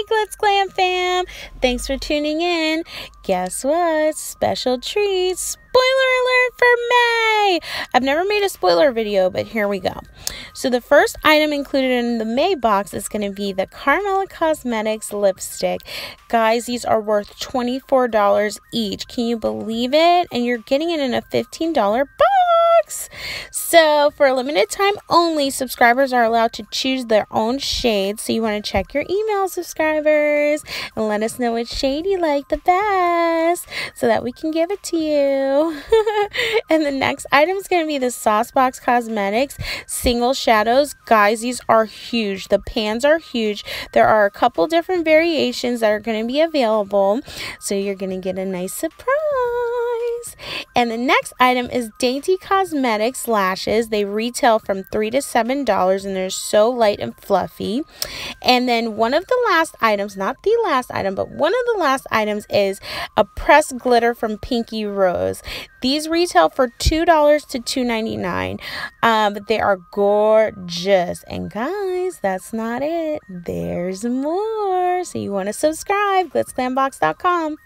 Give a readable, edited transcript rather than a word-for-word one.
Glitz Glam Fam! Thanks for tuning in. Guess what? Special treat! Spoiler alert for May! I've never made a spoiler video, but here we go. So the first item included in the May box is going to be the KARMELA Cosmetics lipstick. Guys, these are worth $24 each. Can you believe it? And you're getting it in a $15 box. So for a limited time only, subscribers are allowed to choose their own shade. So you want to check your email, subscribers, and let us know which shade you like the best so that we can give it to you. And the next item is going to be the SAUCEBOX Cosmetics single shadows. Guys, these are huge. The pans are huge. There are a couple different variations that are going to be available, so you're going to get a nice surprise. And the next item is Dainty Cosmetics lashes. They retail from $3 to $7 and they're so light and fluffy. And then one of the last items, not the last item, but one of the last items is a pressed glitter from Pinky Rose. These retail for $2 to $2.99. But they are gorgeous. And guys, that's not it. There's more. So you want to subscribe, GLITZGlambox.com.